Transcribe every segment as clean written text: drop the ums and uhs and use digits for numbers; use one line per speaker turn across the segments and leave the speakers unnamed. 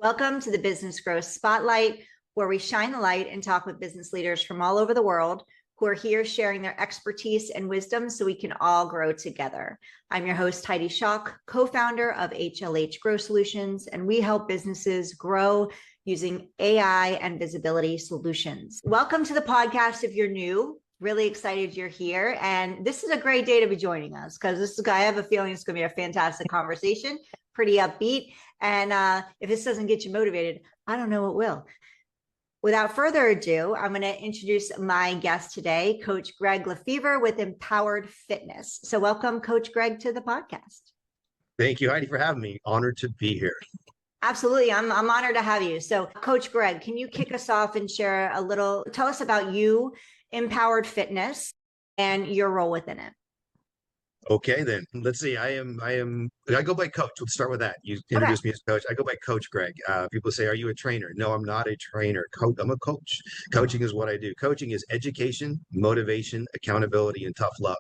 Welcome to the Business Growth Spotlight, where we shine the light and talk with business leaders from all over the world who are here sharing their expertise and wisdom so we can all grow together. I'm your host, Heidi Schalk, co-founder of HLH Growth Solutions, and we help businesses grow using AI and visibility solutions. Welcome to the podcast if you're new. Really excited you're here. And this is a great day to be joining us because I have a feeling it's going to be a fantastic conversation, pretty upbeat. And if this doesn't get you motivated, I don't know what will. Without further ado, I'm going to introduce my guest today, Coach Greg LeFever with Impowered Fitness. So welcome, Coach Greg, to the podcast.
Thank you, Heidi, for having me. Honored to be here.
Absolutely. I'm honored to have you. So Coach Greg, can you kick us off and share tell us about you, Impowered Fitness, and your role within it?
Okay, then let's see. I go by Coach. Let's start with that. You introduced me as Coach. I go by Coach Greg. People say, "Are you a trainer?" No, I'm not a trainer. I'm a coach. Coaching is what I do. Coaching is education, motivation, accountability, and tough love.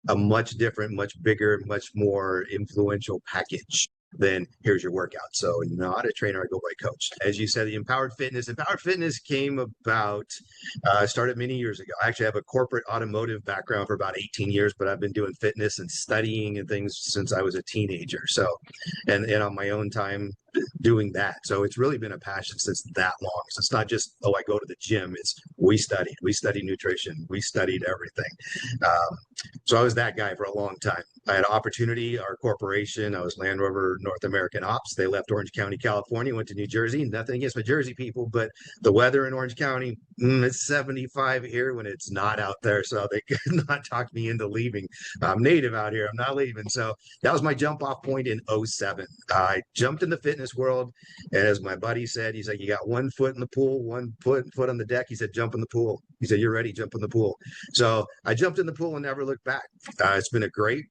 A much different, much bigger, much more influential package than here's your workout. So not a trainer, I go by Coach. As you said, the Empowered Fitness came about, started many years ago. I actually have a corporate automotive background for about 18 years, but I've been doing fitness and studying and things since I was a teenager. So, and on my own time doing that. So it's really been a passion since that long. So it's not just, oh, I go to the gym. It's we studied nutrition. We studied everything. So I was that guy for a long time. I had an opportunity, our corporation, I was Land Rover North American Ops. They left Orange County, California, went to New Jersey. Nothing against my Jersey people, but the weather in Orange County, it's 75 here when it's not out there. So they could not talk me into leaving. I'm native out here. I'm not leaving. So that was my jump off point in 07. I jumped in the fitness world. And as my buddy said, he's like, you got 1 foot in the pool, 1 foot on the deck. He said, jump in the pool. He said, you're ready, jump in the pool. So I jumped in the pool and never looked back. It's been a great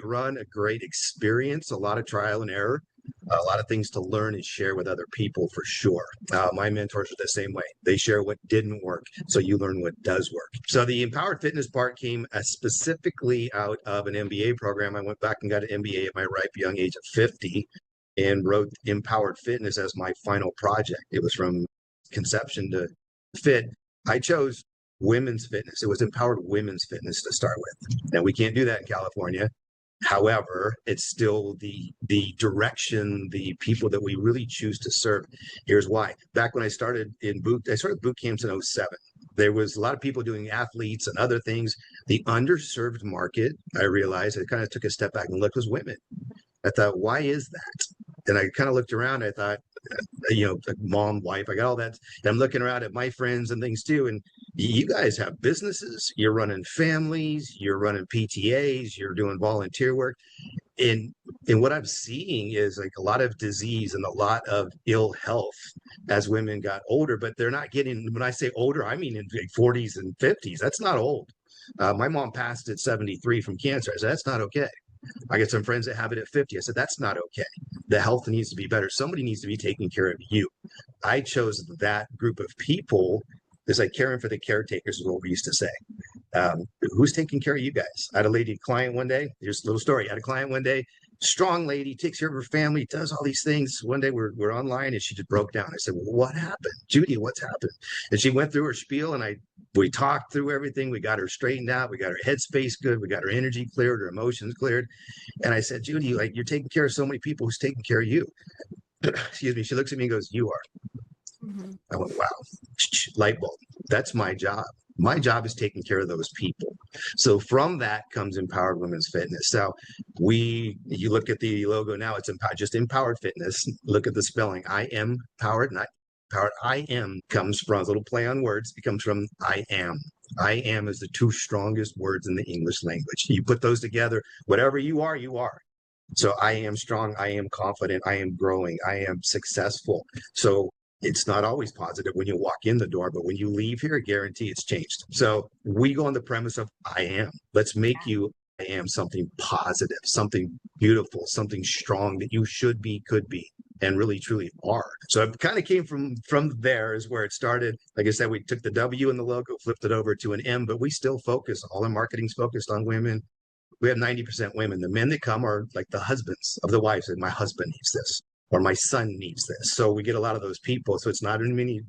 run, a great experience, a lot of trial and error, a lot of things to learn and share with other people for sure. My mentors are the same way. They share what didn't work, so you learn what does work. So the Empowered Fitness part came specifically out of an MBA program. I went back and got an MBA at my ripe young age of 50 and wrote Empowered Fitness as my final project. It was from conception to fit. I chose women's fitness. It was Empowered Women's Fitness to start with. Now, we can't do that in California. However, it's still the direction, the people that we really choose to serve. Here's why. Back when I started boot camps in 07. There was a lot of people doing athletes and other things. The underserved market, I realized, I kind of took a step back and looked, was women. I thought, why is that? And I kind of looked around. I thought, like mom, wife, I got all that. And I'm looking around at my friends and things too. And you guys have businesses, you're running families, you're running PTAs, you're doing volunteer work. And what I'm seeing is like a lot of disease and a lot of ill health as women got older, but they're not getting, when I say older, I mean in 40s and 50s. That's not old. My mom passed at 73 from cancer. I said, that's not okay. I get some friends that have it at 50. I said, that's not okay. The health needs to be better. Somebody needs to be taking care of you. I chose that group of people. It's like caring for the caretakers is what we used to say. Who's taking care of you guys? I had a lady client one day. Here's a little story. I had a client one day, strong lady, takes care of her family, does all these things. One day we're online and she just broke down. I said, well, what happened? Judy, what's happened? And she went through her spiel and we talked through everything. We got her straightened out. We got her headspace good. We got her energy cleared, her emotions cleared. And I said, Judy, like you're taking care of so many people. Who's taking care of you? Excuse me. She looks at me and goes, you are. Mm-hmm. I went, wow, light bulb. That's my job. My job is taking care of those people. So from that comes Empowered Women's Fitness. So you look at the logo now, it's just Empowered Fitness. Look at the spelling. I am powered, not powered. I am comes from a little play on words. It comes from I am. I am is the 2 strongest words in the English language. You put those together, whatever you are, you are. So I am strong. I am confident. I am growing. I am successful. So it's not always positive when you walk in the door, but when you leave here, I guarantee it's changed. So we go on the premise of I am. Let's make you I am something positive, something beautiful, something strong that you should be, could be, and really truly are. So it kind of came from there is where it started. Like I said, we took the W in the logo, flipped it over to an M, but we still focus. All our marketing's focused on women. We have 90% women. The men that come are like the husbands of the wives. And my husband needs this. or my son needs this. So we get a lot of those people. So it's not any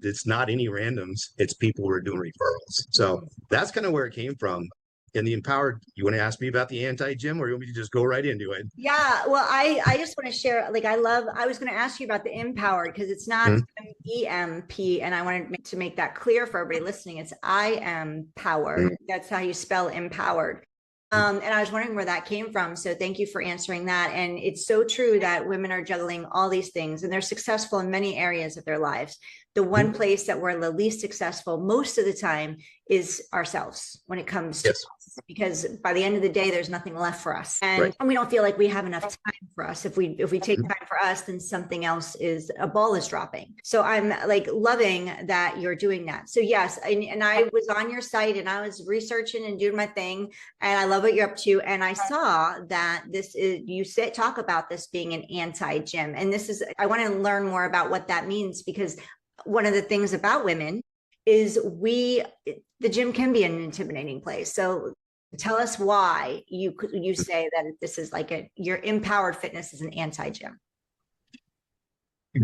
randoms. It's people who are doing referrals. So that's kind of where it came from. In the Empowered, you want to ask me about the anti-gym, or you want me to just go right into it?
Yeah, well, I just want to share, like, I was going to ask you about the Empowered because it's not EMP, and I wanted to make that clear for everybody listening. It's I am powered. That's how you spell empowered. And I was wondering where that came from. So thank you for answering that. And it's so true that women are juggling all these things and they're successful in many areas of their lives. The one place that we're the least successful most of the time is ourselves when it comes to us, because by the end of the day, there's nothing left for us. And we don't feel like we have enough time for us. If we take time for us, then something else a ball is dropping. So I'm like loving that you're doing that. So yes, and I was on your site and I was researching and doing my thing, and I love what you're up to. And I saw that talk about this being an anti-gym. And I want to learn more about what that means, because one of the things about women is the gym can be an intimidating place. So tell us why you say that this is like your Empowered Fitness is an anti-gym.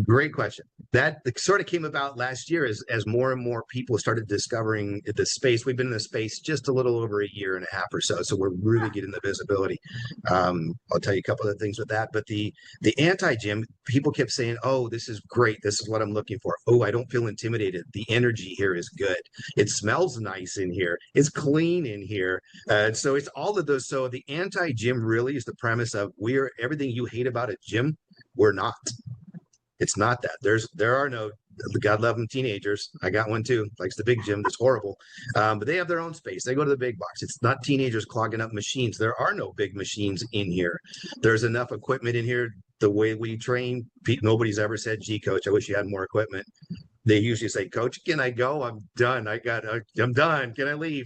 Great question. That sort of came about last year as more and more people started discovering the space. We've been in the space just a little over a year and a half or so. So we're really getting the visibility. I'll tell you a couple of things with that. But the anti-gym, people kept saying, oh, this is great. This is what I'm looking for. Oh, I don't feel intimidated. The energy here is good. It smells nice in here. It's clean in here. So it's all of those. So the anti-gym really is the premise of everything you hate about a gym, we're not. It's not that. There are no, God love them, teenagers. I got one too, likes the big gym. That's horrible. But they have their own space. They go to the big box. It's not teenagers clogging up machines. There are no big machines in here. There's enough equipment in here. The way we train, nobody's ever said, gee, coach, I wish you had more equipment. They usually say, coach, can I go? I'm done. I'm done. Can I leave?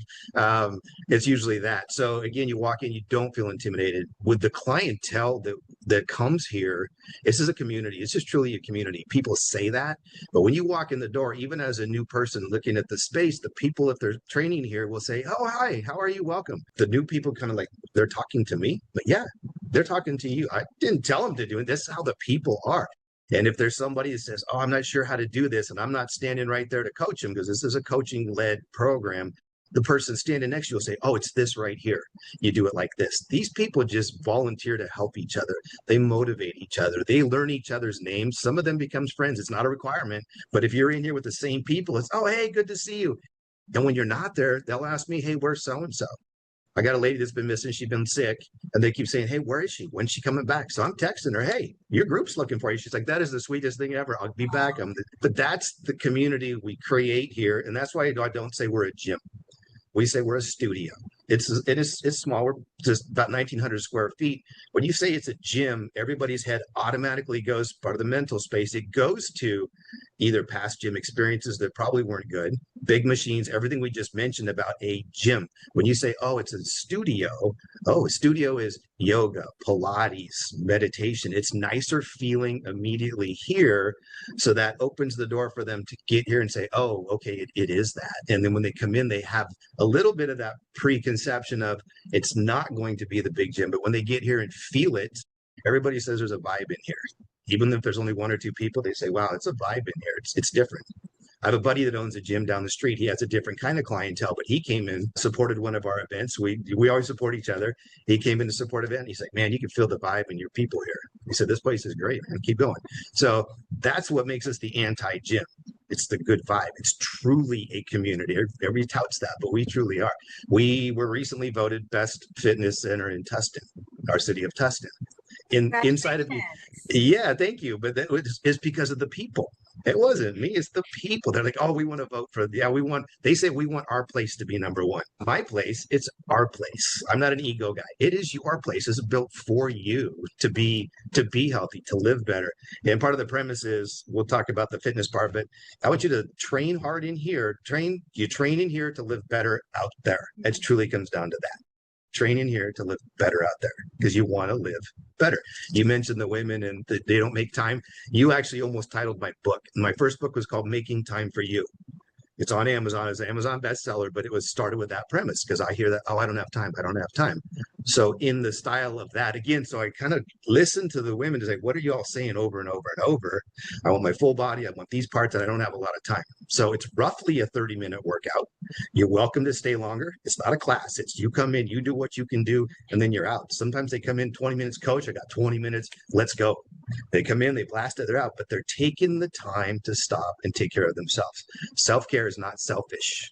It's usually that. So again, you walk in, you don't feel intimidated. With the clientele that comes here, this is a community. It's just truly a community. People say that, but when you walk in the door, even as a new person looking at the space, the people, if they're training here, will say, oh, hi, how are you? Welcome. The new people kind of like, they're talking to me, but yeah, they're talking to you. I didn't tell them to do it. That's how the people are. And if there's somebody that says, oh, I'm not sure how to do this, and I'm not standing right there to coach them, because this is a coaching-led program, the person standing next to you will say, oh, it's this right here. You do it like this. These people just volunteer to help each other. They motivate each other. They learn each other's names. Some of them becomes friends. It's not a requirement. But if you're in here with the same people, it's, oh, hey, good to see you. And when you're not there, they'll ask me, hey, where's so-and-so? I got a lady that's been missing. She's been sick. And they keep saying, hey, where is she? When's she coming back? So I'm texting her, hey, your group's looking for you. She's like, that is the sweetest thing ever. I'll be back. But that's the community we create here. And that's why I don't say we're a gym. We say we're a studio. It's small. We're just about 1,900 square feet. When you say it's a gym, everybody's head automatically goes, part of the mental space, it goes to either past gym experiences that probably weren't good, big machines, everything we just mentioned about a gym. When you say, oh, it's a studio is yoga, Pilates, meditation. It's nicer feeling immediately here. So that opens the door for them to get here and say, oh, okay, it is that. And then when they come in, they have a little bit of that preconception of it's not going to be the big gym. But when they get here and feel it, everybody says there's a vibe in here. Even if there's only one or two people, they say, wow, it's a vibe in here. It's different. I have a buddy that owns a gym down the street. He has a different kind of clientele, but he came in, supported one of our events. We always support each other. He came in to support an event. He's like, man, you can feel the vibe in your people here. He said, this place is great, man. Keep going. So that's what makes us the anti-gym. It's the good vibe. It's truly a community. Everybody touts that, but we truly are. We were recently voted best fitness center in Tustin, our city of Tustin. Inside of me. Yeah, thank you. But that is because of the people. It wasn't me. It's the people. They're like, oh, we want to vote for. Yeah, we want. They say we want our place to be number one. My place. It's our place. I'm not an ego guy. It is your place. It's built for you to be healthy, to live better. And part of the premise is we'll talk about the fitness part, but I want you to train hard in here. You train in here to live better out there. It truly comes down to that. Train in here to live better out there because you want to live better. You mentioned the women and they don't make time. You actually almost titled my book. My first book was called Making Time for You. It's on Amazon as an Amazon bestseller, but it was started with that premise because I hear that, oh, I don't have time. I don't have time. So in the style of that, again, so I kind of listen to the women to say, what are you all saying over and over and over? I want my full body. I want these parts, and I don't have a lot of time. So it's roughly a 30-minute workout. You're welcome to stay longer. It's not a class. It's you come in, you do what you can do, and then you're out. Sometimes they come in 20 minutes, coach, I got 20 minutes. Let's go. They come in, they blast it, they're out, but they're taking the time to stop and take care of themselves. Self-care is not selfish.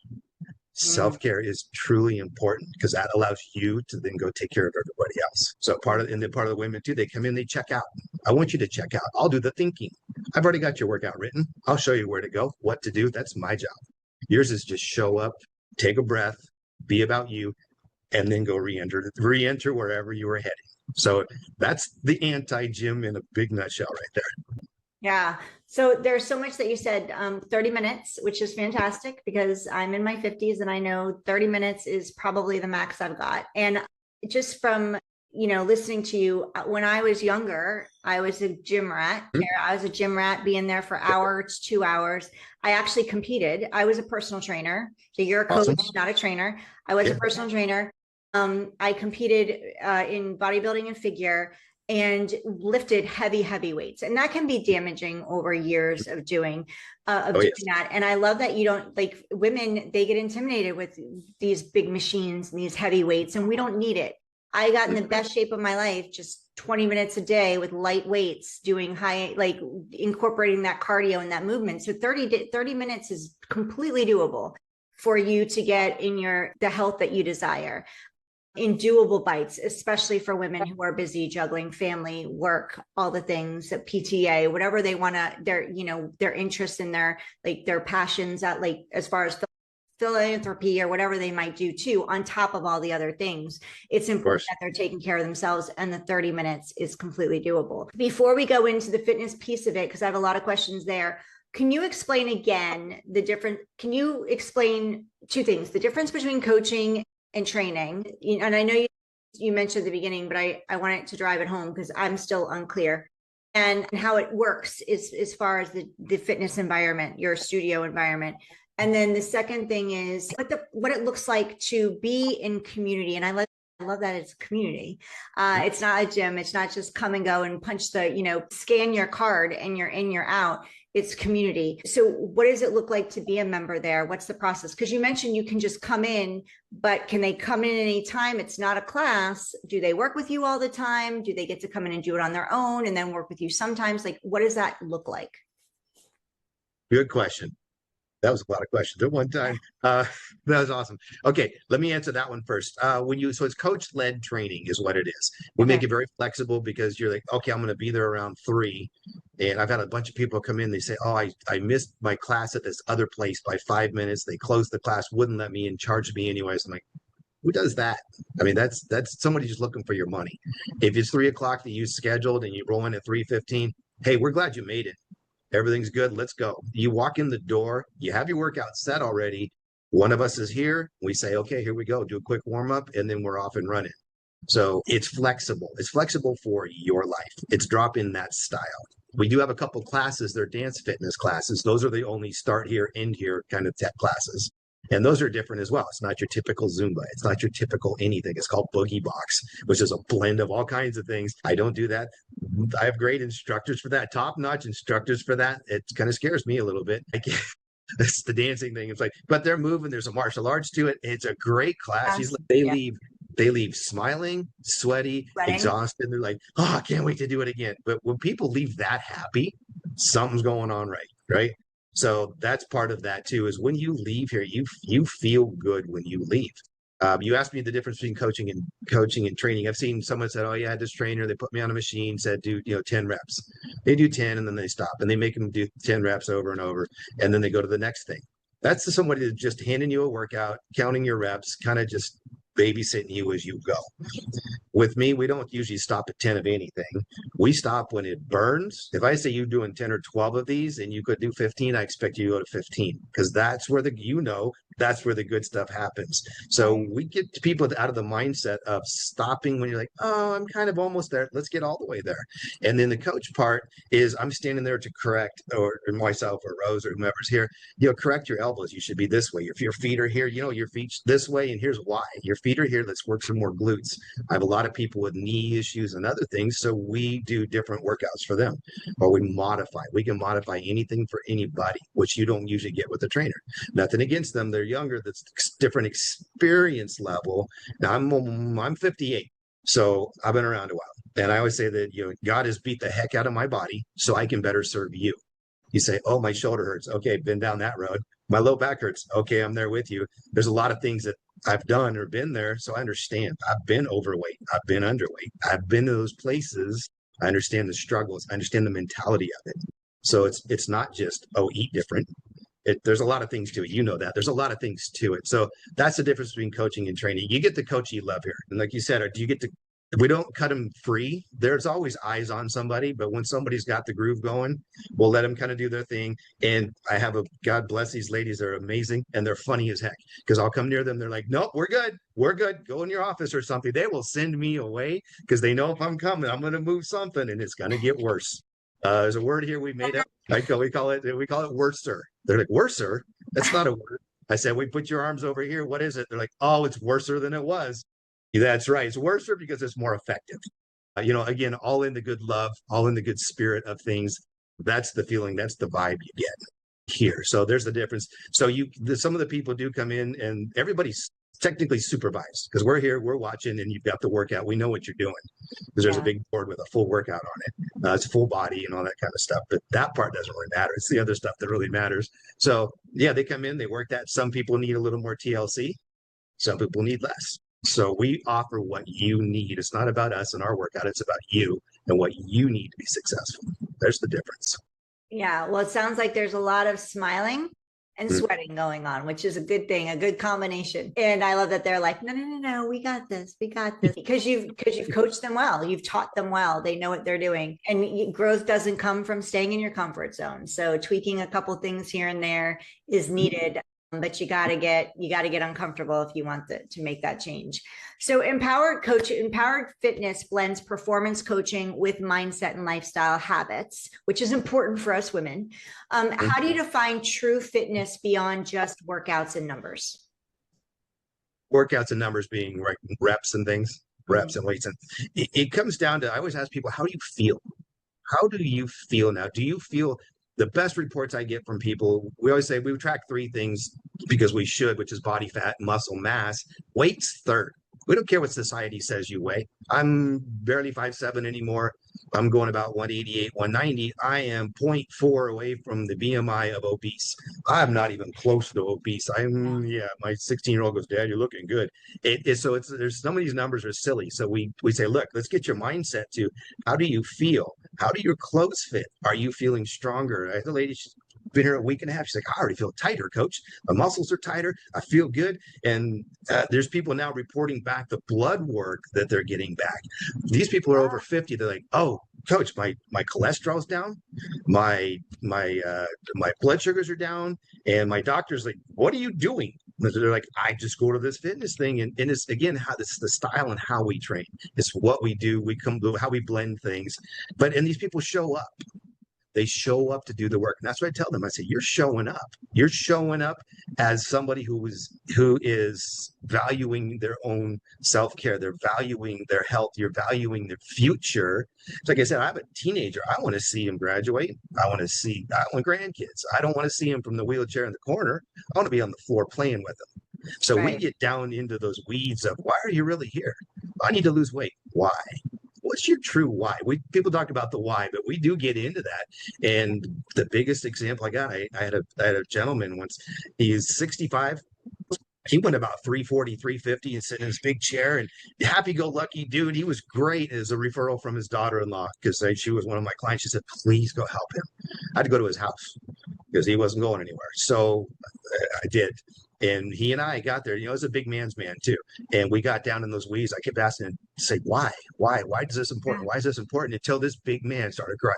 Self-care is truly important because that allows you to then go take care of everybody else. So part of the women too, they come in, they check out. I want you to check out. I'll do the thinking. I've already got your workout written. I'll show you where to go, what to do. That's my job. Yours is just show up, take a breath, be about you, and then go re-enter wherever you were heading. So that's the anti-gym in a big nutshell right there.
Yeah. So there's so much that you said, 30 minutes, which is fantastic because I'm in my 50s and I know 30 minutes is probably the max I've got. And just from, listening to you, when I was younger, I was a gym rat. I was a gym rat being there for hours, 2 hours. I actually competed. I was a personal trainer. So you're a coach, not a trainer. I was a personal trainer. I competed in bodybuilding and figure, and lifted heavy weights. And that can be damaging over years of doing that. And I love that you don't, like, women, they get intimidated with these big machines and these heavy weights, and we don't need it. I got in the best shape of my life, just 20 minutes a day with light weights, doing like incorporating that cardio and that movement. So 30 minutes is completely doable for you to get in the health that you desire. In doable bites, especially for women who are busy juggling family, work, all the things, that PTA, whatever they want to, their interests and their passions at, like, as far as philanthropy or whatever they might do too, on top of all the other things. It's important that they're taking care of themselves, and the 30 minutes is completely doable. Before we go into the fitness piece of it, because I have a lot of questions there, can you explain again can you explain two things, the difference between coaching and training? And I know you mentioned at the beginning, but I wanted to drive it home because I'm still unclear, and how it works is as far as the fitness environment, your studio environment. And then the second thing is what it looks like to be in community. And I love that it's community. It's not a gym. It's not just come and go and punch scan your card and you're in, you're out. It's community. So what does it look like to be a member there? What's the process? Because you mentioned you can just come in, but can they come in anytime? It's not a class. Do they work with you all the time? Do they get to come in and do it on their own and then work with you sometimes? Like, what does that look like?
Good question. That was a lot of questions at one time. That was awesome. Okay, let me answer that one first. So it's coach-led training is what it is. We make it very flexible because you're like, okay, I'm going to be there around 3. And I've had a bunch of people come in. They say, oh, I missed my class at this other place by 5 minutes. They closed the class, wouldn't let me in, charged me anyways. I'm like, who does that? I mean, that's somebody just looking for your money. If it's 3 o'clock that you scheduled and you roll in at 3:15, hey, we're glad you made it. Everything's good. Let's go. You walk in the door, you have your workout set already. One of us is here. We say, okay, here we go. Do a quick warm up, and then we're off and running. So it's flexible. It's flexible for your life. It's drop in that style. We do have a couple classes. They're dance fitness classes. Those are the only start here, end here kind of tech classes. And those are different as well. It's not your typical Zumba. It's not your typical anything. It's called Boogie Box, which is a blend of all kinds of things. I don't do that. I have great instructors for that, top-notch instructors for that. It kind of scares me a little bit. It's the dancing thing. It's like, but they're moving. There's a martial arts to it. It's a great class. They leave smiling, sweaty, exhausted. They're like, oh, I can't wait to do it again. But when people leave that happy, something's going on right? So that's part of that too, is when you leave here, you feel good when you leave. You asked me the difference between coaching and training. I've seen someone said, oh, yeah, this trainer, they put me on a machine, said, do 10 reps. They do 10 and then they stop, and they make them do 10 reps over and over. And then they go to the next thing. That's somebody that's just handing you a workout, counting your reps, kind of just babysitting you as you go. With me, we don't usually stop at 10 of anything. We stop when it burns. If I say you're doing 10 or 12 of these and you could do 15, I expect you to go to 15, because that's where That's where the good stuff happens. So we get people out of the mindset of stopping when you're like, oh, I'm kind of almost there. Let's get all the way there. And then the coach part is I'm standing there to correct, or myself or Rose or whomever's here, correct your elbows. You should be this way. If your feet are here, your feet this way. And here's why. Your feet are here. Let's work some more glutes. I have a lot of people with knee issues and other things. So we do different workouts for them, or we modify. We can modify anything for anybody, which you don't usually get with a trainer. Nothing against them. They're younger. That's different experience level. Now I'm 58. So I've been around a while. And I always say that, God has beat the heck out of my body so I can better serve you. You say, oh, my shoulder hurts. Okay, been down that road. My low back hurts. Okay, I'm there with you. There's a lot of things that I've done or been there. So I understand. I've been overweight. I've been underweight. I've been to those places. I understand the struggles. I understand the mentality of it. So it's not just, oh, eat different. There's a lot of things to it. You know that. There's a lot of things to it. So that's the difference between coaching and training. You get the coach you love here. And like you said, do you get to, we don't cut them free. There's always eyes on somebody, but when somebody's got the groove going, we'll let them kind of do their thing. And I have God bless these ladies. They're amazing and they're funny as heck, because I'll come near them. They're like, nope, we're good. We're good. Go in your office or something. They will send me away because they know if I'm coming, I'm going to move something and it's going to get worse. There's a word here we made up. We call it worser. They're like, worser? That's not a word. I said, we put your arms over here. What is it? They're like, oh, it's worser than it was. That's right. It's worser because it's more effective. Again, all in the good love, all in the good spirit of things. That's the feeling. That's the vibe you get here. So there's the difference. So some of the people do come in and everybody's technically supervised because we're here, we're watching, and you've got the workout. We know what you're doing because there's a big board with a full workout on it. It's full body and all that kind of stuff. But that part doesn't really matter. It's the other stuff that really matters. So yeah, they come in, they work that. Some people need a little more TLC. Some people need less. So we offer what you need. It's not about us and our workout. It's about you and what you need to be successful. There's the difference.
Yeah. Well, it sounds like there's a lot of smiling and sweating going on, which is a good thing, a good combination. And I love that they're like, no, we got this, because you've coached them well, you've taught them well, they know what they're doing, and growth doesn't come from staying in your comfort zone. So tweaking a couple things here and there is needed. But you got to get uncomfortable if you want to make that change. So Empowered Fitness blends performance coaching with mindset and lifestyle habits, which is important for us women. How do you define true fitness beyond just workouts and numbers?
Workouts and numbers being reps and things, reps and weights. And it comes down to, I always ask people, how do you feel? How do you feel now? Do you feel the best reports I get from people? We always say we track three things because we should, which is body fat, muscle mass. Weight's third. We don't care what society says you weigh. I'm barely 5'7" anymore. I'm going about 188, 190. I am 0.4 away from the BMI of obese. I'm not even close to obese. My 16-year-old goes, Dad, you're looking good. There's some of these numbers are silly. So we say, look, let's get your mindset to how do you feel? How do your clothes fit? Are you feeling stronger? I had a lady, she's been here a week and a half. She's like, I already feel tighter, coach. My muscles are tighter. I feel good. And there's people now reporting back the blood work that they're getting back. These people are over 50. They're like, oh, coach, my cholesterol's down. My blood sugars are down. And my doctor's like, what are you doing? They're like, I just go to this fitness thing. And it's, again, how this is the style and how we train. It's what we do. How we blend things. And these people show up. They show up to do the work. And that's what I tell them. I say, you're showing up. You're showing up as somebody who is valuing their own self-care. They're valuing their health. You're valuing their future. So like I said, I have a teenager. I want to see him graduate. I want grandkids. I don't want to see him from the wheelchair in the corner. I want to be on the floor playing with them. So we get down into those weeds of, why are you really here? I need to lose weight. Why? What's your true why? People talk about the why, but we do get into that. And the biggest example I got, I had a gentleman once. He's 65. He went about 340, 350 and sitting in his big chair, and happy-go-lucky dude. He was great as a referral from his daughter-in-law because she was one of my clients. She said, please go help him. I had to go to his house because he wasn't going anywhere. So I did. And he and I got there, he's a big man's man too. And we got down in those weeds. I kept asking him to say, why is this important? Why is this important? Until this big man started crying.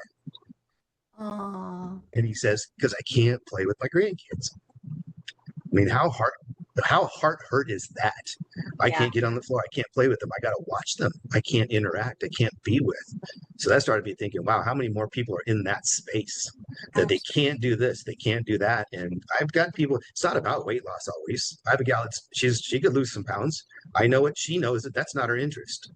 Aww.
And he says, because I can't play with my grandkids. I mean, how hard, How heart hurt is that? I
Yeah.
can't get on the floor. I can't play with them. I got to watch them. I can't interact. I can't be with. So that started me thinking, wow, how many more people are in that space that they can't do this, they can't do that. And I've got people, it's not about weight loss always. I have a gal that's she could lose some pounds. I know it. She knows that that's not her interest.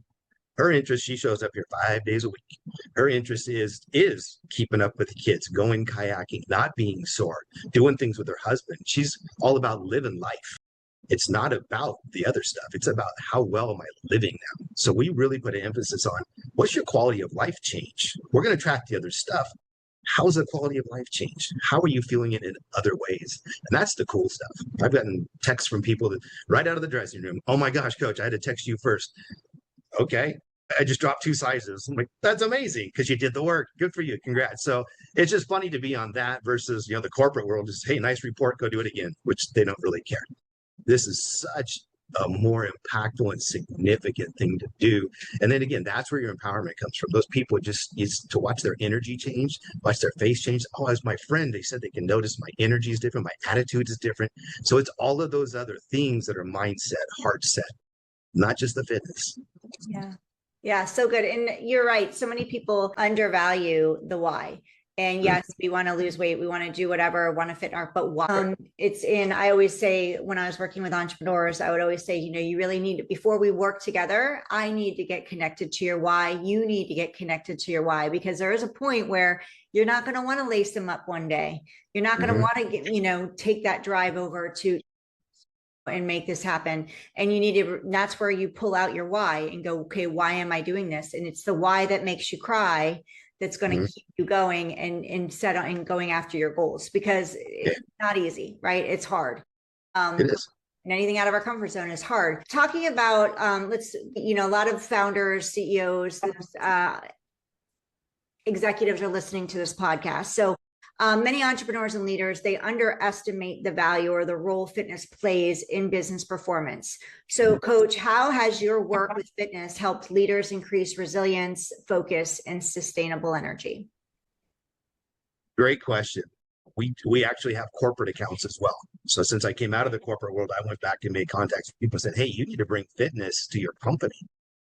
Her interest, she shows up here 5 days a week. Her interest is keeping up with the kids, going kayaking, not being sore, doing things with her husband. She's all about living life. It's not about the other stuff. It's about how well am I living now? So we really put an emphasis on what's your quality of life change? We're going to track the other stuff. How's the quality of life change? How are you feeling it in other ways? And that's the cool stuff. I've gotten texts from people that right out of the dressing room. Oh my gosh, coach, I had to text you first. Okay. I just dropped 2 sizes. I'm like, that's amazing because you did the work. Good for you. Congrats. So it's just funny to be on that versus, the corporate world is, hey, nice report, go do it again, which they don't really care. This is such a more impactful and significant thing to do. And then again, that's where your empowerment comes from. Those people is to watch their energy change, watch their face change. Oh, as my friend, they said they can notice my energy is different, my attitude is different. So it's all of those other things that are mindset, heart set, not just the fitness.
Yeah. Yeah, so good. And you're right. So many people undervalue the why. And yes, we want to lose weight, we want to do whatever, want to fit our, but why? I always say when I was working with entrepreneurs, I would always say, you really need to, before we work together, I need to get connected to your why. You need to get connected to your why, because there is a point where you're not going to want to lace them up one day. You're not going to want to get, take that drive over to and make this happen. And you need to, that's where you pull out your why and go, okay, why am I doing this? And it's the why that makes you cry that's going to keep you going and going after your goals, because it's not easy, right? It's hard.
It is.
And anything out of our comfort zone is hard. Talking about, a lot of founders, CEOs, executives are listening to this podcast. So many entrepreneurs and leaders, they underestimate the value or the role fitness plays in business performance. So, Coach, how has your work with fitness helped leaders increase resilience, focus, and sustainable energy?
Great question. We actually have corporate accounts as well. So since I came out of the corporate world, I went back and made contacts with people and said, hey, you need to bring fitness to your company.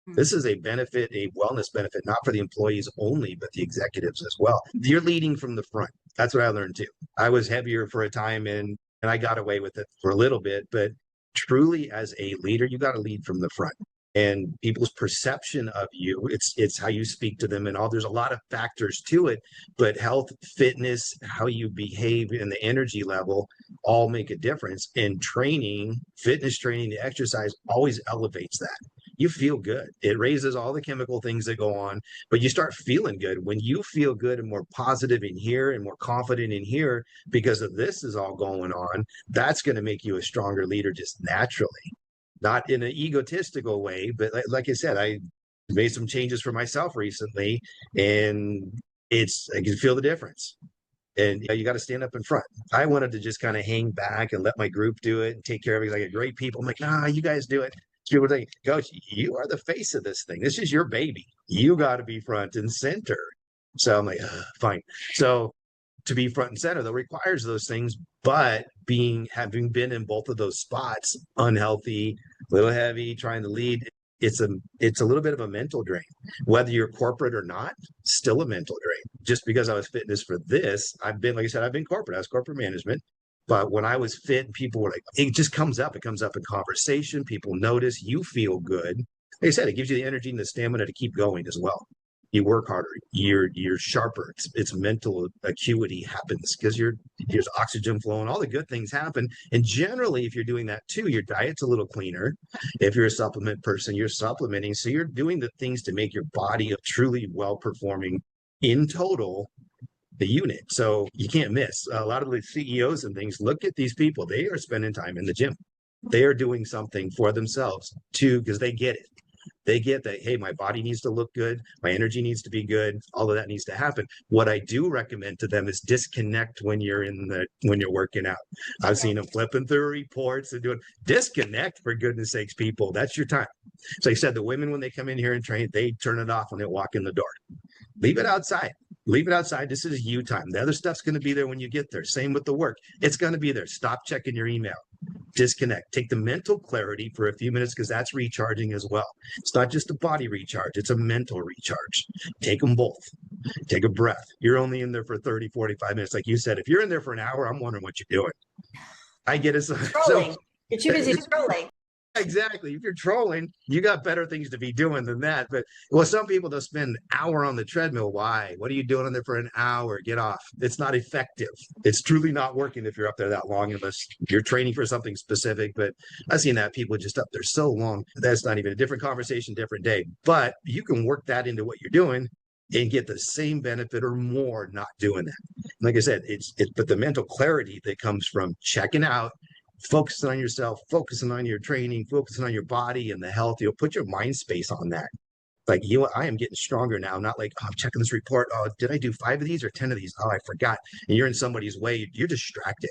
This is a benefit, a wellness benefit, not for the employees only, but the executives as well. You're leading from the front. That's what I learned too. I was heavier for a time and I got away with it for a little bit, but truly as a leader, you got to lead from the front. And people's perception of you, it's how you speak to them and all. There's a lot of factors to it, but health, fitness, how you behave, and the energy level all make a difference. And training, fitness training, the exercise always elevates that. You feel good. It raises all the chemical things that go on, but you start feeling good. When you feel good and more positive in here and more confident in here because of this is all going on, that's going to make you a stronger leader just naturally. Not in an egotistical way, but like I said, I made some changes for myself recently, and I can feel the difference. And you got to stand up in front. I wanted to just kind of hang back and let my group do it and take care of it because I got great people. I'm like, you guys do it. People think, Coach, you are the face of this thing. This is your baby. You got to be front and center. So I'm like, fine. So to be front and center, that requires those things. But having been in both of those spots, unhealthy, a little heavy, trying to lead, it's a little bit of a mental drain. Whether you're corporate or not, still a mental drain. Just because I was fitness for this, I've been corporate. I was corporate management. But when I was fit, people were like, it just comes up. It comes up in conversation. People notice. You feel good. Like I said, it gives you the energy and the stamina to keep going as well. You work harder. You're sharper. It's mental acuity happens because there's oxygen flowing. All the good things happen. And generally, if you're doing that too, your diet's a little cleaner. If you're a supplement person, you're supplementing. So you're doing the things to make your body a truly well-performing in total the unit. So you can't miss. A lot of the CEOs and things, look at these people. They are spending time in the gym. They are doing something for themselves too, because they get it. They get that, hey, my body needs to look good. My energy needs to be good. All of that needs to happen. What I do recommend to them is disconnect when you're working out. I've seen them flipping through reports and doing disconnect, for goodness sakes, people. That's your time. So I said, the women, when they come in here and train, they turn it off when they walk in the door. Leave it outside. Leave it outside. This is you time. The other stuff's going to be there when you get there. Same with the work. It's going to be there. Stop checking your email. disconnect, take the mental clarity for a few minutes, because that's recharging as well. It's not just a body recharge, it's a mental recharge. Take them both. Take a breath. You're only in there for 30, 45 minutes. Like you said, if you're in there for an hour, I'm wondering what you're doing. I get it. So
you're too busy trolling.
Exactly. If you're trolling, you got better things to be doing than that. But well, some people they'll spend an hour on the treadmill. Why? What are you doing on there for an hour? Get off. It's not effective. It's truly not working if you're up there that long, unless you're training for something specific. But I've seen that people just up there so long. That's not even a different conversation, different day. But you can work that into what you're doing and get the same benefit or more not doing that. Like I said, but the mental clarity that comes from checking out, focusing on yourself, focusing on your training, focusing on your body and the health, you'll put your mind space on that. Like, I am getting stronger now, not like, oh, I'm checking this report. Oh, did I do 5 of these or 10 of these? Oh, I forgot. And you're in somebody's way. You're distracted.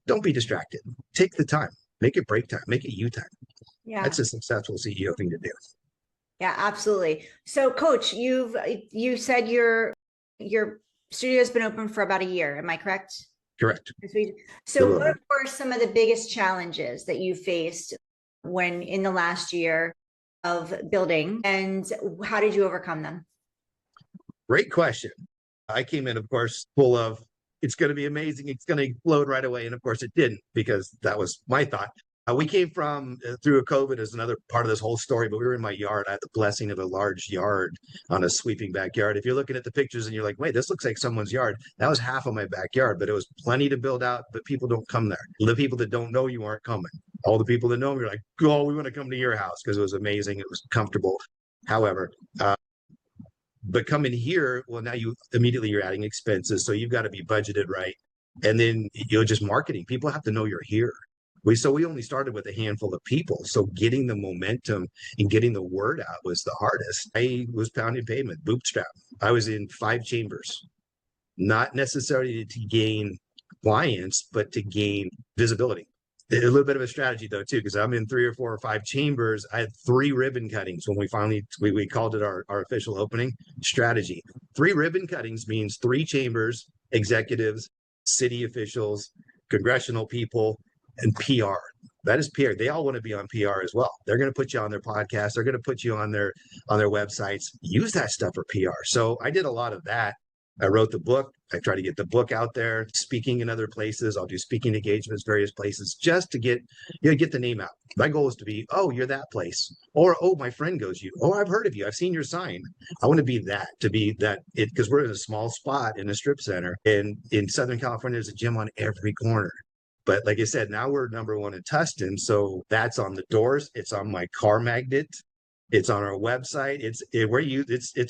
Don't be distracted. Take the time. Make it break time. Make it you time.
Yeah.
That's a successful CEO thing to do.
Yeah, absolutely. So Coach, you said your studio has been open for about a year. Am I correct?
Correct.
So what were some of the biggest challenges that you faced when in the last year of building, and how did you overcome them?
Great question. I came in, of course, full of, it's going to be amazing. It's going to explode right away. And of course it didn't, because that was my thought. We came from through a COVID as another part of this whole story, but we were in my yard. I had the blessing of a large yard on a sweeping backyard. If you're looking at the pictures and you're like, wait, this looks like someone's yard, that was half of my backyard, but it was plenty to build out, but people don't come there. The people that don't know you aren't coming. All the people that know me are like, oh, we want to come to your house, because it was amazing. It was comfortable. However, but coming here, well, now you're adding expenses. So you've got to be budgeted right. And then, just marketing. People have to know you're here. We only started with a handful of people. So getting the momentum and getting the word out was the hardest. I was pounding pavement, bootstrap. I was in 5 chambers, not necessarily to gain clients, but to gain visibility. A little bit of a strategy though, too, because I'm in 3 or 4 or 5 chambers. I had 3 ribbon cuttings when we finally, we called it our official opening strategy. 3 ribbon cuttings means 3 chambers, executives, city officials, congressional people, and PR. That is PR. They all want to be on PR as well. They're going to put you on their podcast. They're going to put you on their websites. Use that stuff for PR. So I did a lot of that. I wrote the book. I try to get the book out there, speaking in other places. I'll do speaking engagements, various places, just to get the name out. My goal is to be, oh, you're that place. Or, oh, my friend goes, you. Oh, I've heard of you. I've seen your sign. I want to be that, because we're in a small spot in a strip center. And in Southern California, there's a gym on every corner. But like I said, now we're #1 in Tustin. So that's on the doors. It's on my car magnet. It's on our website. It's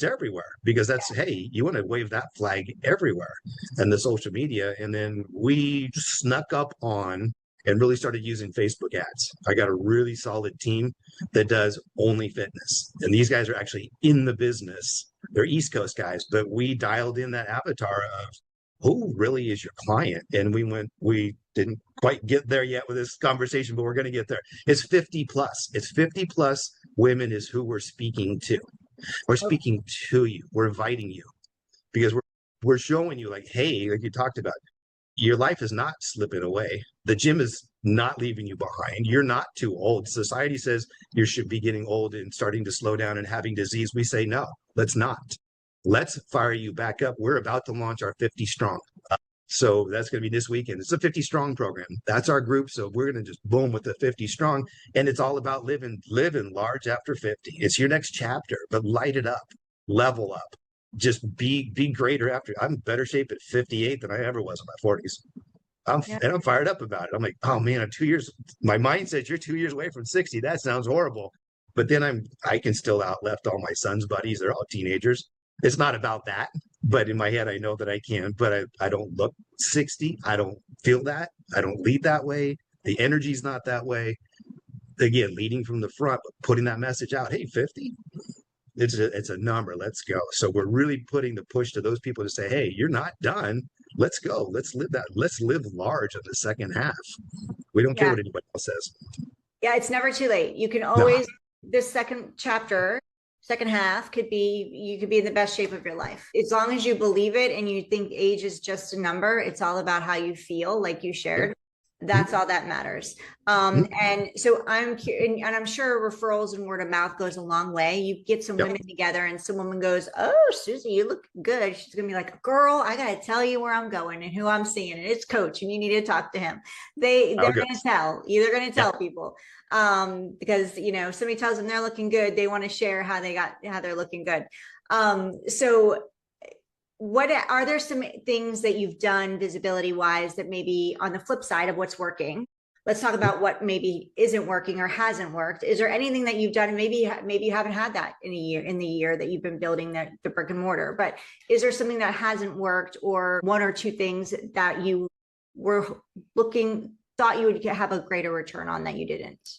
everywhere, because that's, hey, you want to wave that flag everywhere, and the social media. And then we snuck up on and really started using Facebook ads. I got a really solid team that does only fitness. And these guys are actually in the business. They're East Coast guys, but we dialed in that avatar of who really is your client. And we didn't quite get there yet with this conversation, but we're going to get there. It's 50 plus. It's 50 plus women is who we're speaking to. We're speaking to you. We're inviting you, because we're showing you, like, hey, like you talked about, your life is not slipping away. The gym is not leaving you behind. You're not too old. Society says you should be getting old and starting to slow down and having disease. We say, no, let's not. Let's fire you back up. We're about to launch our 50 strong. So that's going to be this weekend. It's a 50 strong program. That's our group. So we're going to just boom with the 50 strong. And it's all about living large after 50. It's your next chapter, but light it up, level up, just be greater after. I'm in better shape at 58 than I ever was in my 40s. And I'm fired up about it. I'm like, oh man, I'm 2 years. My mind says you're 2 years away from 60. That sounds horrible. But then I can still outleft all my son's buddies. They're all teenagers. It's not about that, but in my head, I know that I can, but I don't look 60. I don't feel that. I don't lead that way. The energy's not that way. Again, leading from the front, putting that message out. Hey, 50, it's a number. Let's go. So we're really putting the push to those people to say, hey, you're not done. Let's go. Let's live that. Let's live large in the second half. We don't care what anybody else says.
Yeah, it's never too late. You can always, this second half you could be in the best shape of your life. As long as you believe it and you think age is just a number, it's all about how you feel, like you shared. That's all that matters.
Mhm.
And so and I'm sure referrals and word of mouth goes a long way. You get some
Yep.
women together and some woman goes, "Oh, Susie, you look good." She's gonna be like, "Girl, I gotta tell you where I'm going and who I'm seeing. And it's Coach, and you need to talk to him."
How
They're
it
gonna
goes.
tell. You're gonna
Yeah.
tell people. Because somebody tells them they're looking good, they want to share how they're looking good. So what are there some things that you've done visibility wise that maybe on the flip side of what's working? Let's talk about what maybe isn't working or hasn't worked. Is there anything that you've done? Maybe you haven't had that in the year that you've been building the brick and mortar, but is there something that hasn't worked, or one or two things that you were thought you would have a greater return on that you didn't?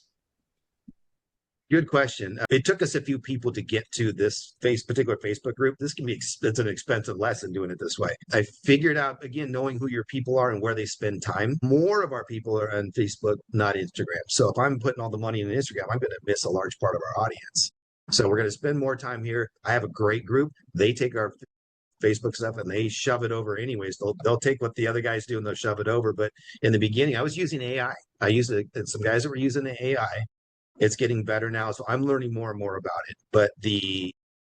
Good question. It took us a few people to get to this particular Facebook group. It's an expensive lesson doing it this way. I figured out, again, knowing who your people are and where they spend time. More of our people are on Facebook, not Instagram. So if I'm putting all the money in Instagram, I'm going to miss a large part of our audience. So we're going to spend more time here. I have a great group. They take our Facebook stuff and they shove it over anyways. They'll take what the other guys do and they'll shove it over. But in the beginning, I was using AI. I used it. Some guys that were using the AI. It's getting better now, so I'm learning more and more about it. But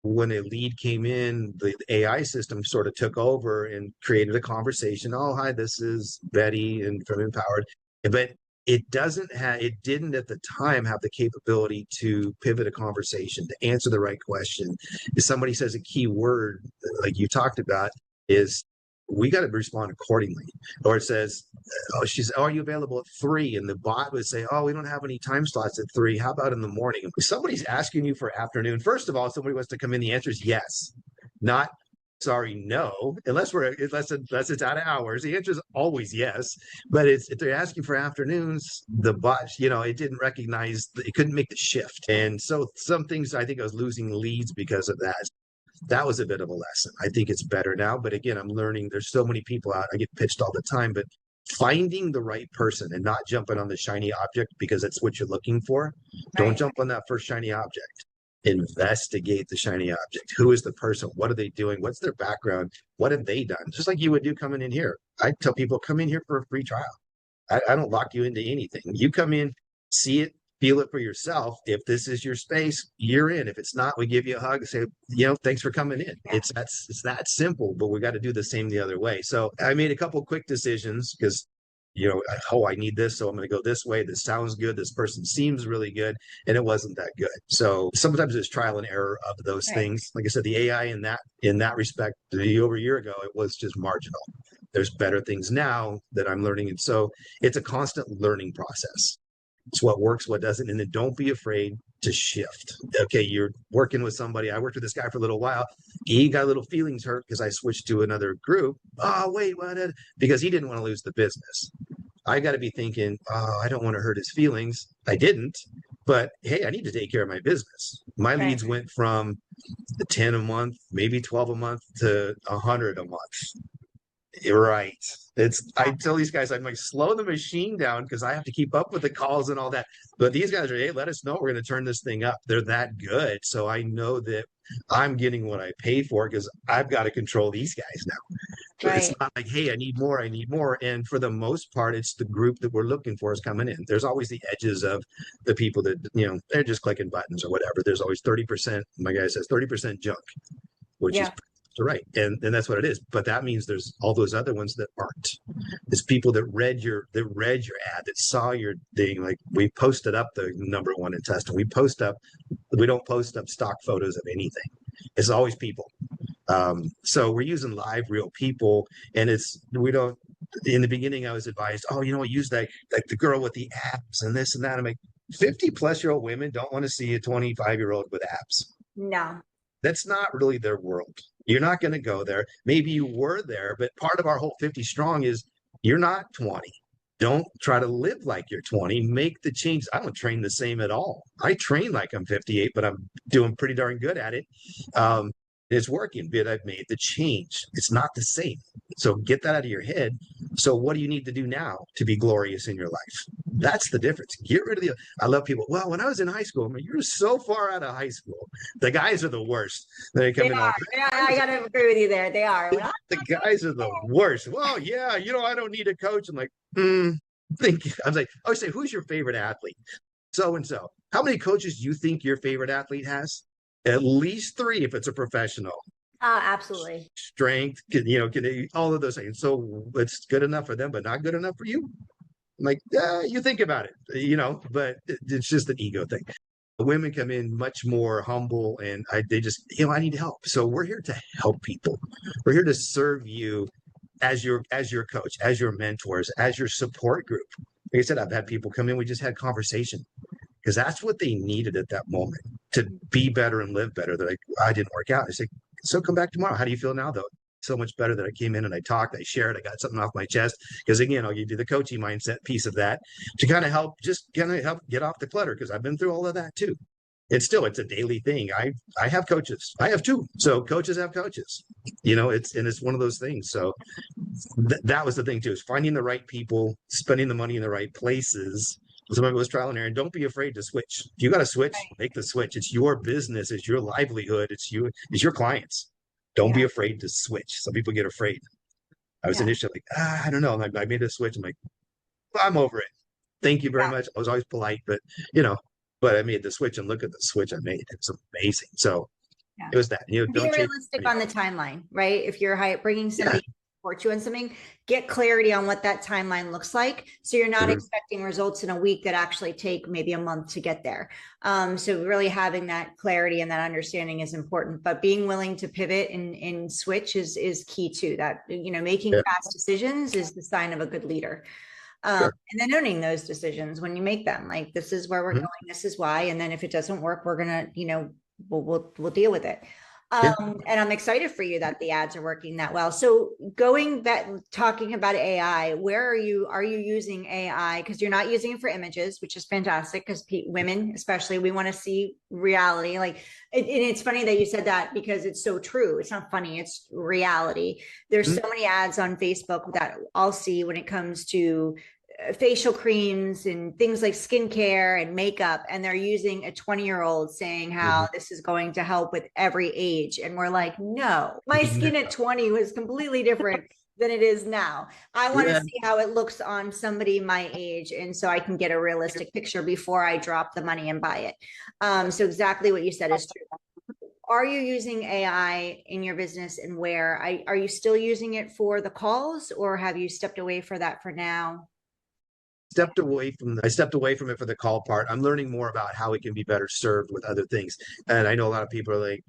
when a lead came in, the AI system sort of took over and created a conversation. Oh, hi, this is Betty and from Empowered. But it didn't at the time have the capability to pivot a conversation, to answer the right question. If somebody says a key word, like you talked about, is we got to respond accordingly. Or it says, are you available at 3? And the bot would say, oh, we don't have any time slots at 3. How about in the morning? If somebody's asking you for afternoon, first of all, somebody wants to come in, the answer is yes, not sorry, no, unless it's out of hours. The answer is always yes. But if they're asking for afternoons, the bot, it didn't recognize, it couldn't make the shift. And so some things, I think I was losing leads because of that. That was a bit of a lesson. I think it's better now. But again, I'm learning. There's so many people out. I get pitched all the time, but finding the right person and not jumping on the shiny object because that's what you're looking for. Don't
Right.
jump on that first shiny object. Investigate the shiny object. Who is the person? What are they doing? What's their background? What have they done? Just like you would do coming in here. I tell people, come in here for a free trial. I don't lock you into anything. You come in, see it, feel it for yourself. If this is your space, you're in. If it's not, we give you a hug and say, thanks for coming in.
Yeah.
It's that simple, but we got to do the same the other way. So I made a couple of quick decisions because I need this, so I'm going to go this way. This sounds good. This person seems really good, and it wasn't that good. So sometimes it's trial and error of those
Right.
things. Like I said, the AI in that respect, over a year ago, it was just marginal. There's better things now that I'm learning, and so it's a constant learning process. It's what works, what doesn't, and then don't be afraid to shift. Okay, you're working with somebody. I worked with this guy for a little while. He got a little feelings hurt because I switched to another group. Oh, wait, what? Because he didn't want to lose the business. I got to be thinking, oh, I don't want to hurt his feelings. I didn't, but hey, I need to take care of my business. My
Right.
leads went from 10 a month, maybe 12 a month to 100 a month. Right. I tell these guys, I'm like, slow the machine down because I have to keep up with the calls and all that. But these guys are, hey, let us know. We're going to turn this thing up. They're that good. So I know that I'm getting what I pay for because I've got to control these guys now. So it's
Right.
not like, hey, I need more, I need more. And for the most part, it's the group that we're looking for is coming in. There's always the edges of the people that, they're just clicking buttons or whatever. There's always 30%. My guy says 30% junk, which is
Yeah.
right. And that's what it is. But that means there's all those other ones that aren't. It's people that read your ad, that saw your thing. Like we posted up the number one in testing. We don't post up stock photos of anything. It's always people. So we're using live real people, and we don't. In the beginning, I was advised, use that, like the girl with the abs and this and that. I'm like, 50-plus-year-old women don't want to see a 25-year-old with abs.
No.
That's not really their world. You're not going to go there. Maybe you were there, but part of our whole 50 strong is you're not 20. Don't try to live like you're 20. Make the change. I don't train the same at all. I train like I'm 58, but I'm doing pretty darn good at it. It's working, but I've made the change. It's not the same. So get that out of your head. So what do you need to do now to be glorious in your life? That's the difference. Get rid of I love people. Well, when I was in high school, you're so far out of high school. The guys are the worst. They come in all.
I gotta agree with you there. They are.
The guys are the worst. Well, yeah, I don't need a coach. I'm like, I was like, I always say, who's your favorite athlete? So and so. How many coaches do you think your favorite athlete has? At least three if it's a professional.
Absolutely.
Strength, all of those things. So it's good enough for them, but not good enough for you. I'm like, you think about it, but it's just an ego thing. Women come in much more humble and they just, I need help. So we're here to help people. We're here to serve you as your coach, as your mentors, as your support group. Like I said, I've had people come in, we just had conversation because that's what they needed at that moment to be better and live better. They're like, I didn't work out. I said, so come back tomorrow. How do you feel now though? So much better that I came in and I talked, I shared, I got something off my chest. Because again, I'll give you the coaching mindset piece of that to kind of help get off the clutter because I've been through all of that too. It's a daily thing. I have coaches. I have two. So coaches have coaches. It's one of those things. So that was the thing too, is finding the right people, spending the money in the right places. Some of it was trial and error. And don't be afraid to switch. If you got to switch,
Right.
make the switch. It's your business. It's your livelihood. It's your clients. Don't be
Yeah.
afraid to switch. Some people get afraid. I was
Yeah.
initially like, I don't know. I made a switch. I'm like, well, I'm over it. Thank you very
Yeah.
much. I was always polite, but I made the switch and look at the switch I made. It's amazing. So
Yeah.
it was that.
Be
Don't chase
realistic
money.
on the timeline, right? If you're bringing
Yeah.
somebody to support you on something, get clarity on what that timeline looks like. So you're not
Mhm.
expecting results in a week that actually take maybe a month to get there. So really having that clarity and that understanding is important, but being willing to pivot and switch is key too. That, making
Yeah.
fast decisions is the sign of a good leader.
Sure.
And then owning those decisions when you make them, like, this is where we're
Mhm.
going, this is why. And then if it doesn't work, we're going to, we'll deal with it.
Yeah.
And I'm excited for you that the ads are working that well. So going back, talking about AI, where are you using AI? Because you're not using it for images, which is fantastic because women, especially, we want to see reality. Like, and it's funny that you said that because it's so true. It's not funny, it's reality. There's
Mhm.
so many ads on Facebook that I'll see when it comes to facial creams and things like skincare and makeup, and they're using a 20-year-old saying how
Mhm.
this is going to help with every age, and we're like, no, my skin at 20 was completely different than it is now. I want to
Yeah.
see how it looks on somebody my age, and so I can get a realistic picture before I drop the money and buy it. So exactly what you said is true. Are you using AI in your business, and where? Are you still using it for the calls, or have you stepped away for that for now?
I stepped away from it for the call part. I'm learning more about how it can be better served with other things. And I know a lot of people are like,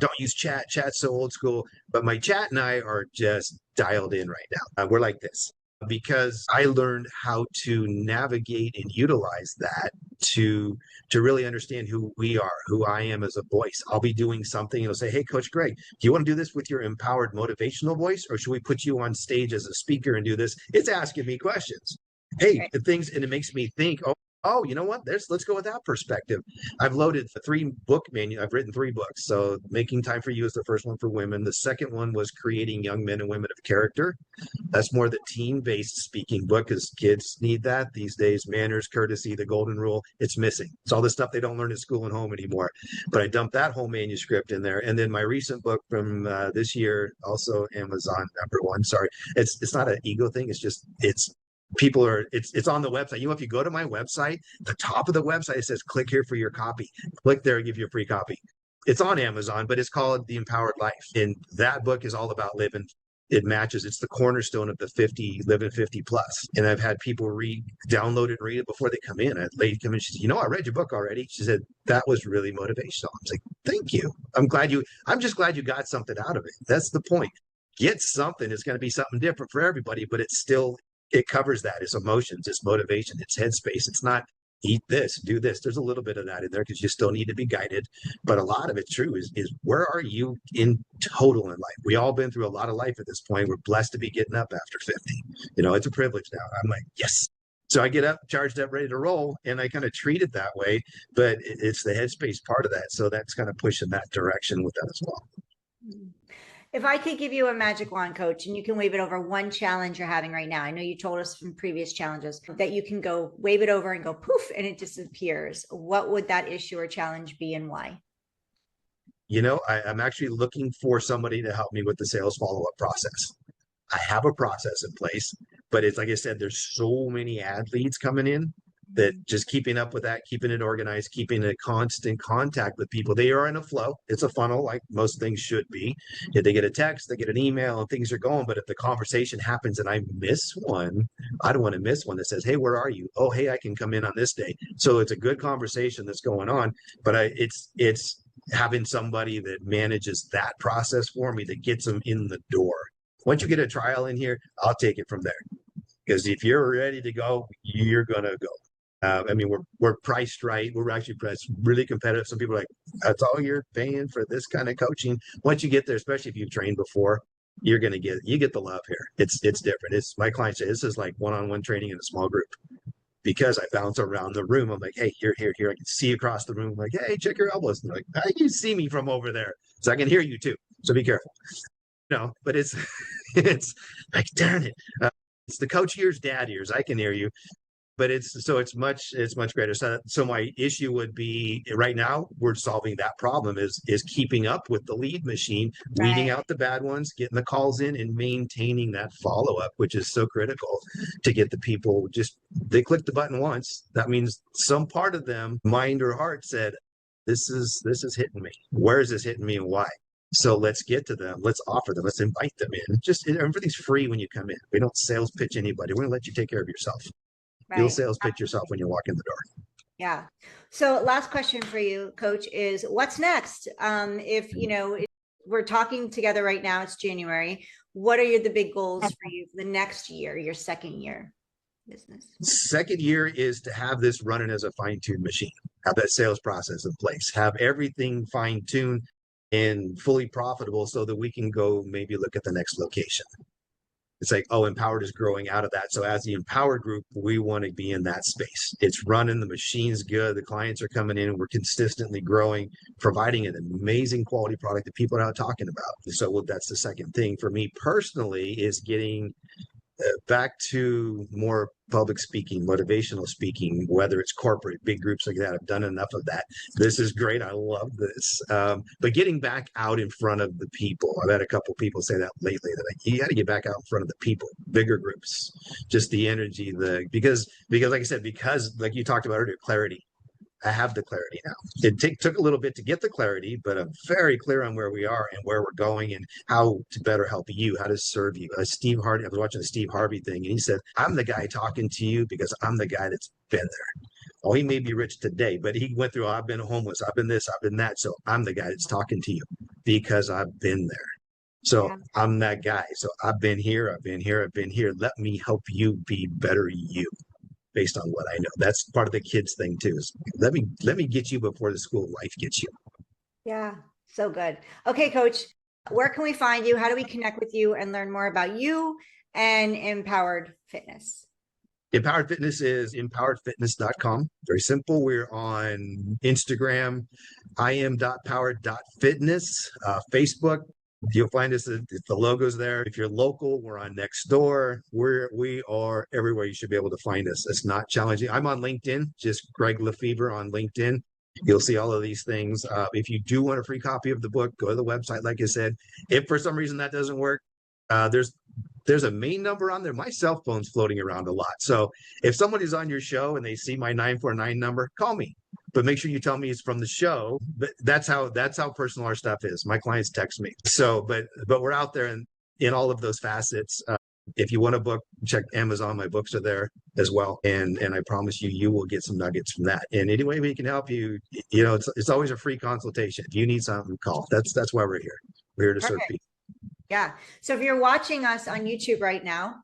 don't use chat. Chat's so old school. But my chat and I are just dialed in right now. We're like this because I learned how to navigate and utilize that to really understand who we are, who I am as a voice. I'll be doing something and it'll say, hey, Coach Greg, do you want to do this with your empowered motivational voice, or should we put you on stage as a speaker and do this? It's asking me questions. Hey,
Right.
the things, and it makes me think, oh, you know what? Let's go with that perspective. I've loaded I've written 3 books. So Making Time for You is the first one for women. The second one was Creating Young Men and Women of Character. That's more the team-based speaking book because kids need that these days. Manners, courtesy, the golden rule, it's missing. It's all the stuff they don't learn in school and home anymore. But I dumped that whole manuscript in there. And then my recent book from this year, also Amazon #1. Sorry, it's not an ego thing. It's on the website. If you go to my website, the top of the website, it says click here for your copy. Click there and give you a free copy. It's on Amazon, but it's called The Empowered Life. And that book is all about living. It's the cornerstone of the living 50 plus. And I've had people download it and read it before they come in. A lady come in, she said, I read your book already. She said, that was really motivational. I was like, thank you. I'm just glad you got something out of it. That's the point. Get something. It's going to be something different for everybody, but it covers that. It's emotions, it's motivation, it's headspace. It's not eat this, do this. There's a little bit of that in there because you still need to be guided. But a lot of it true is where are you in total in life? We all been through a lot of life at this point. We're blessed to be getting up after 50. It's a privilege now. I'm like, yes. So I get up, charged up, ready to roll, and I kind of treat it that way. But it's the headspace part of that. So that's kind of pushing that direction with that as well.
If I could give you a magic wand, coach, and you can wave it over one challenge you're having right now. I know you told us from previous challenges that you can go wave it over and go poof and it disappears. What would that issue or challenge be, and why?
I'm actually looking for somebody to help me with the sales follow-up process. I have a process in place. But it's like I said, there's so many ad leads coming in that just keeping up with that, keeping it organized, keeping a constant contact with people. They are in a flow. It's a funnel, like most things should be. If they get a text, they get an email, and things are going. But if the conversation happens and I miss one, I don't want to miss one that says, "Hey, where are you? Oh, hey, I can come in on this day." So it's a good conversation that's going on. But it's having somebody that manages that process for me, that gets them in the door. Once you get a trial in here, I'll take it from there. Because if you're ready to go, you're gonna go. I mean, we're priced right. We're actually priced really competitive. Some people are like, "That's all you're paying for this kind of coaching." Once you get there, especially if you've trained before, you get the love here. It's different. It's my clients say this is like one-on-one training in a small group, because I bounce around the room. I'm like, "Hey, here. I can see across the room." I'm like, "Hey, check your elbows." And they're like, "How do you see me from over there?" So I can hear you too. So be careful. No, but it's it's like, darn it. It's the coach ears, dad ears. I can hear you, but it's much greater. So my issue would be right now we're solving that problem is keeping up with the lead machine, weeding out the bad ones, getting the calls in, and maintaining that follow up, which is so critical to get the people. Just they click the button once, that means some part of them, mind or heart, said, this is hitting me. Where is this hitting me and why? So let's get to them. Let's offer them. Let's invite them in. Just everything's free when you come in. We don't sales pitch anybody. We're going to let you take care of yourself. You'll sales pitch yourself when you walk in the door.
Yeah. So last question for you, Coach, is what's next? If we're talking together right now, it's January. What are the big goals for you for the next year, your second year business?
Second year is to have this running as a fine-tuned machine. Have that sales process in place. Have everything fine-tuned and fully profitable so that we can go maybe look at the next location. It's like, oh, Empowered is growing out of that. So as the Empowered group, we want to be in that space. It's running, the machine's good, the clients are coming in, and we're consistently growing, providing an amazing quality product that people are not talking about. So that's the second thing for me personally, is getting back to more public speaking, motivational speaking, whether it's corporate, big groups like that. I've done enough of that. This is great. I love this. But getting back out in front of the people. I've had a couple of people say that lately, that you got to get back out in front of the people, bigger groups, just the energy, because like I said, because like you talked about earlier, clarity. I have the clarity now. It took a little bit to get the clarity, but I'm very clear on where we are and where we're going and how to better help you, how to serve you. Steve Harvey, I was watching the Steve Harvey thing, and he said, "I'm the guy talking to you because I'm the guy that's been there." Oh, he may be rich today, but he went through, I've been homeless, I've been this, I've been that. So I'm the guy that's talking to you because I've been there. So I'm that guy. So I've been here, I've been here, I've been here. Let me help you be better you, based on what I know. That's part of the kids thing too, is let me get you before the school of life gets you.
Yeah, so good. Okay, Coach, where can we find you? How do we connect with you and learn more about you and Empowered Fitness?
Empowered Fitness is empoweredfitness.com. Very simple. We're on Instagram, im.powered.fitness, Facebook. You'll find us, the logo's there. If you're local, we're on Nextdoor. We are everywhere. You should be able to find us. It's not challenging. I'm on LinkedIn, just Greg LeFever on LinkedIn. You'll see all of these things. If you do want a free copy of the book, go to the website. Like I said, if for some reason that doesn't work, there's a main number on there. My cell phone's floating around a lot. So if somebody's on your show and they see my 949 number, call me. But make sure you tell me it's from the show. But that's how personal our stuff is. My clients text me. So, but we're out there in all of those facets. If you want a book, check Amazon. My books are there as well. And I promise you will get some nuggets from that. And any way we can help you, it's always a free consultation. If you need something, call. That's why we're here. We're here to serve people.
Yeah. So if you're watching us on YouTube right now,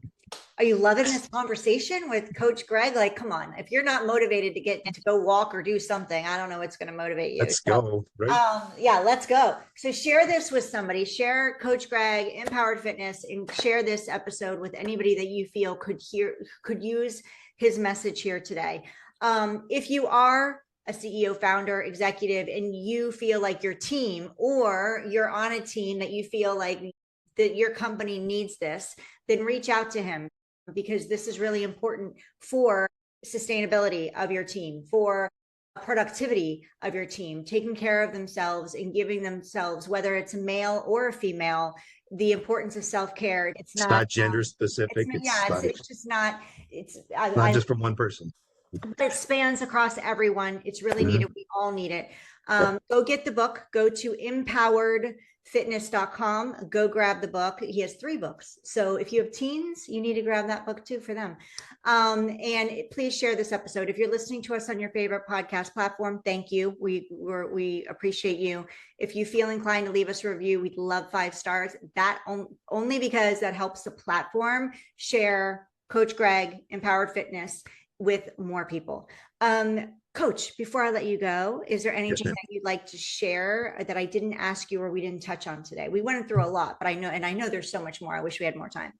are you loving this conversation with Coach Greg? Like, come on, if you're not motivated to go walk or do something, I don't know what's going to motivate you.
Let's go. Right?
Yeah, let's go. So share this with somebody, share Coach Greg, Empowered Fitness, and share this episode with anybody that you feel could use his message here today. If you are a CEO, founder, executive, and you feel like your team, or you're on a team that you feel like that your company needs this, then reach out to him, because this is really important for sustainability of your team, for productivity of your team, taking care of themselves and giving themselves, whether it's a male or a female, the importance of self-care.
It's not gender specific.
It's just not,
not just from one person.
It spans across everyone. It's really needed. We all need it. Go get the book. Go to empoweredfitness.com. Go grab the book. He has 3 books. So if you have teens, you need to grab that book too for them. Please share this episode. If you're listening to us on your favorite podcast platform, thank you. We appreciate you. If you feel inclined to leave us a review, we'd love 5 stars. That only because that helps the platform share Coach Greg, Impowered Fitness, with more people. Coach, before I let you go, is there anything that you'd like to share that I didn't ask you or we didn't touch on today? We went through a lot, but I know there's so much more. I wish we had more time.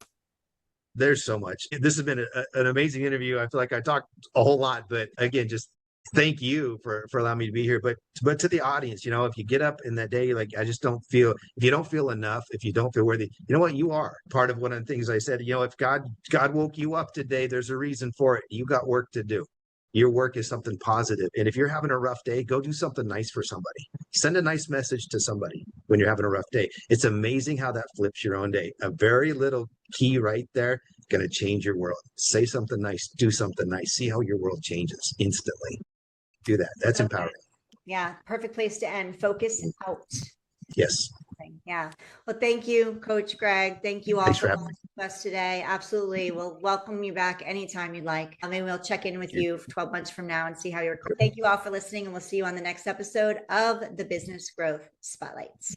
There's so much. This has been an amazing interview. I feel like I talked a whole lot, but again, just thank you for allowing me to be here. But to the audience, if you get up in that day, like, I just don't feel, if you don't feel enough, if you don't feel worthy, you know what, you are part of one of the things I said. If God woke you up today, there's a reason for it. You got work to do. Your work is something positive. And if you're having a rough day, go do something nice for somebody. Send a nice message to somebody when you're having a rough day. It's amazing how that flips your own day. A very little key right there going to change your world. Say something nice, do something nice. See how your world changes instantly. Do that. That's empowering.
Yeah. Perfect place to end. Focus out.
Yes.
Yeah. Well, thank you, Coach Greg. Thank you all
Thanks
for having us today. Absolutely. We'll welcome you back anytime you'd like. Maybe we'll check in with you 12 months from now and see how you're. Thank you all for listening, and we'll see you on the next episode of the Business Growth Spotlights.